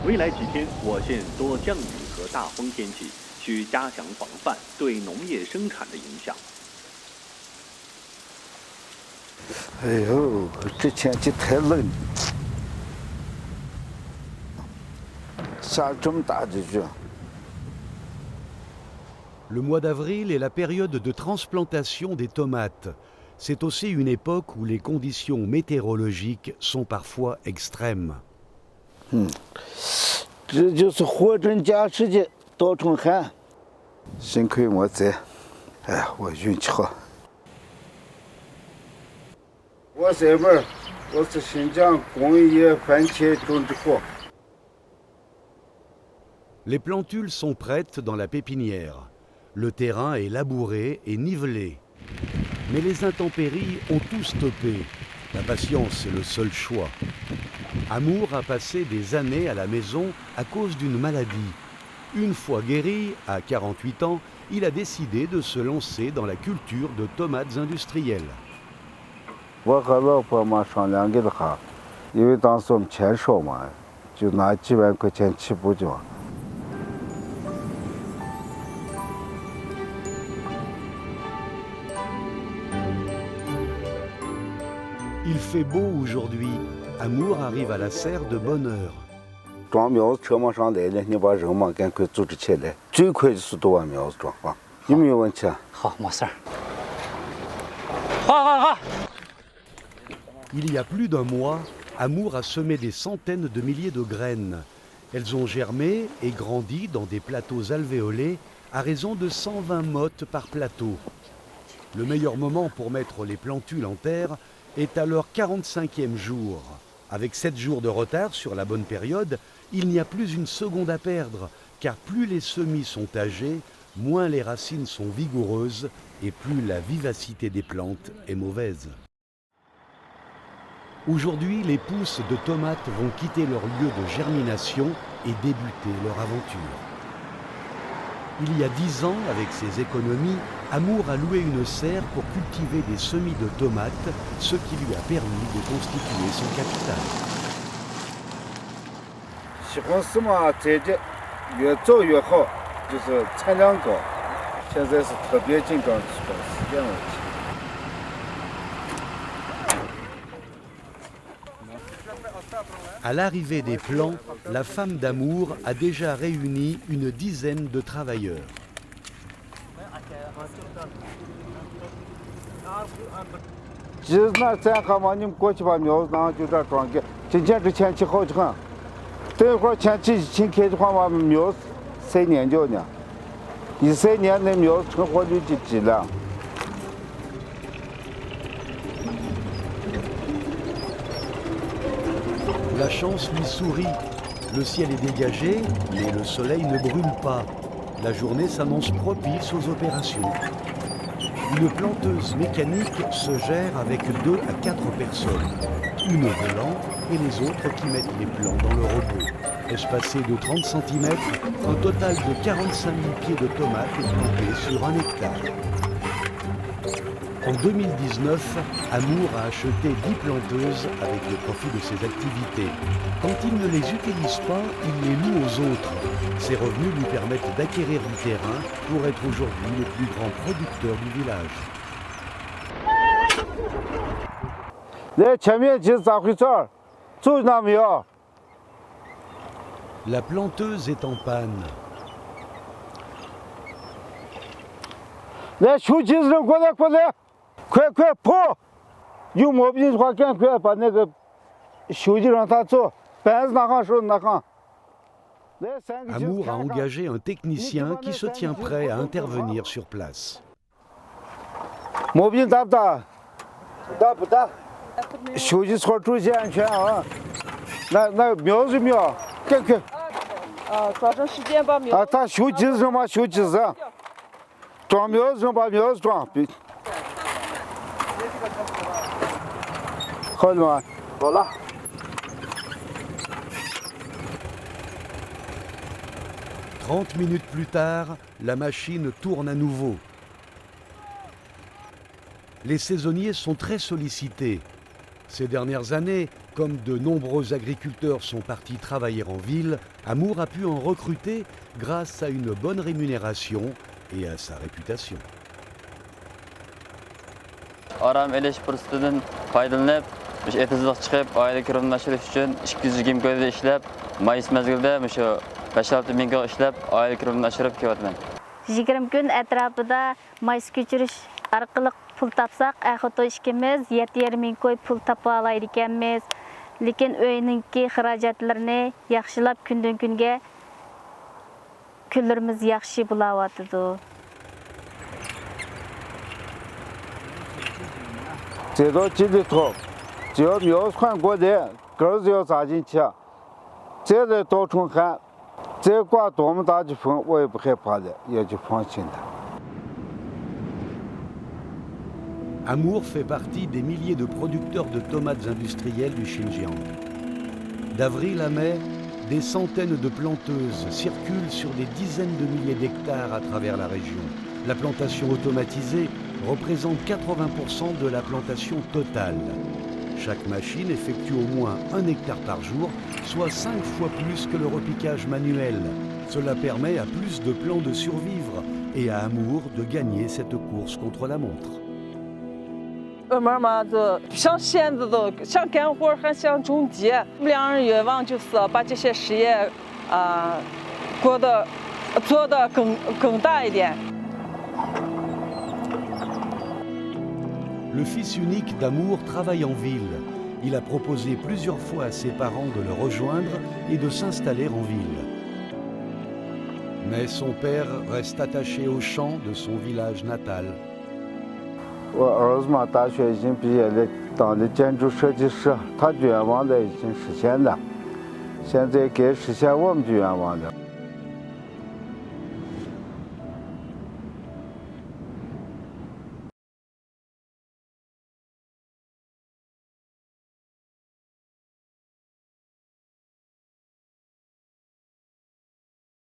未来几天，我县多降雨和大风天气，需加强防范对农业生产的影响。哎呦，这天气太冷，下这么大的雨。 Le mois d'avril est la période de transplantation des tomates. C'est aussi une époque où les conditions météorologiques sont parfois extrêmes. 这就是货真价实的稻城寒。幸亏我在，哎呀，我运气好。我媳妇儿，我是新疆工业番茄种植户。 Les plantules sont prêtes dans la pépinière. Le terrain est labouré et nivelé. Mais les intempéries ont tout stoppé. La patience est le seul choix. Amour a passé des années à la maison à cause d'une maladie. Une fois guéri, à 48 ans, il a décidé de se lancer dans la culture de tomates industrielles. 我和老婆嘛商量给他，因为当时我们钱少嘛，就拿几万块钱起步就完。 Il fait beau aujourd'hui. Amour arrive à la serre de bonne heure. 装苗子车马上来了，你把人嘛赶快组织起来，最快就是都把苗子装啊，有没有问题啊？好，没事儿。好。 Il y a plus d'un mois, Amour a semé des centaines de milliers de graines. Elles ont germé et grandi dans des plateaux alvéolés à raison de 120 mottes par plateau. Le meilleur moment pour mettre les plantules en terre est à leur 45e jour. Avec 7 jours de retard sur la bonne période, il n'y a plus une seconde à perdre, car plus les semis sont âgés, moins les racines sont vigoureuses et plus la vivacité des plantes est mauvaise. Aujourd'hui, les pousses de tomates vont quitter leur lieu de germination et débuter leur aventure. Il y a 10 ans, avec ses économies, Amour a loué une serre pour cultiver des semis de tomates, ce qui lui a permis de constituer son capital. 西红柿嘛，栽的越早越好，就是产量高。现在是特别紧张，出了时间问题。 À l'arrivée des plants, la femme d'Amour a déjà réuni une dizaine de travailleurs. 其实那咱还嘛，你们过去把苗子拿就这装给。今天这天气好得很，等一会儿天气晴开的话嘛，苗子晒粘掉呢，一晒粘那苗子成活率就低了。 La chance lui sourit. Le ciel est dégagé, mais le soleil ne brûle pas. La journée s'annonce propice aux opérations. Une planteuse mécanique se gère avec 2 à 4 personnes. Une volant et les autres qui mettent les plants dans le robot. Espacé de 30 cm, un total de 45 000 pieds de tomates est planté sur 1 hectare. En 2019, Amour a acheté 10 planteuses avec le profit de ses activités. Quand il ne les utilise pas, il les loue aux autres. Ces revenus lui permettent d'acquérir du terrain pour être aujourd'hui le plus grand producteur du village. 来，前面就是咋回事儿？走哪没有？ La planteuse est en panne. 来，修机子人过来，过来！ 快跑！有毛病的话，赶快把那个修的让他走，板子拿上手拿上。 Amour a engagé un technicien qui se tient prêt à intervenir sur place. 毛病大不大？大不大？修的错注意安全啊！那苗子苗，赶快！抓紧时间把苗。他修机子上嘛，修机子，装苗子上把苗子装。 好了吗？好了。 30 minutes plus tard, la machine tourne à nouveau. Les saisonniers sont très sollicités. Ces dernières années, comme de nombreux agriculteurs sont partis travailler en ville, Amour a pu en recruter grâce à une bonne rémunération et à sa réputation. Aram eleş fırsatından faydalanıp, etizlik çıkıp, aile kiramlaştırış için 220 köyde işlep, Mayıs mezgilde 5-6 bin köy işlep, aile kiramlaştırıp kelyapman. 20 kun atrofida mays ko'chirish orqali pul topsak, axoto ishkimiz 7,5 ming ko'y pul topa olaydi ekanmiz. Lekin uyninki xarajatlarini yaxshilab kundan kunga kunlarimiz yaxshi bo'layotdi. 这到这里头，只要苗穿过来，根子要扎进去，再来倒春寒，再刮多么大的风，我也不害怕的，也就放心的。 Amour fait partie des milliers de producteurs de tomates industrielles du Xinjiang. D'avril à mai, des centaines de planteuses circulent sur des dizaines de milliers d'hectares à travers la région. La plantation automatisée représente 80% de la plantation totale. Chaque machine effectue au moins 1 hectare par jour, soit 5 fois plus que le repiquage manuel. Cela permet à plus de plants de survivre et à Amour de gagner cette course contre la montre. 慢慢的，像现在都想干活还想种地，我们两人愿望就是把这些事业做得更大一点。 Le fils unique d'Amour travaille en ville. Il a proposé plusieurs fois à ses parents de le rejoindre et de s'installer en ville. Mais son père reste attaché aux champs de son village natal. 我儿子嘛，大学已经毕业了，当了建筑设计师，他的愿望呢已经实现了，现在该实现我们的愿望了。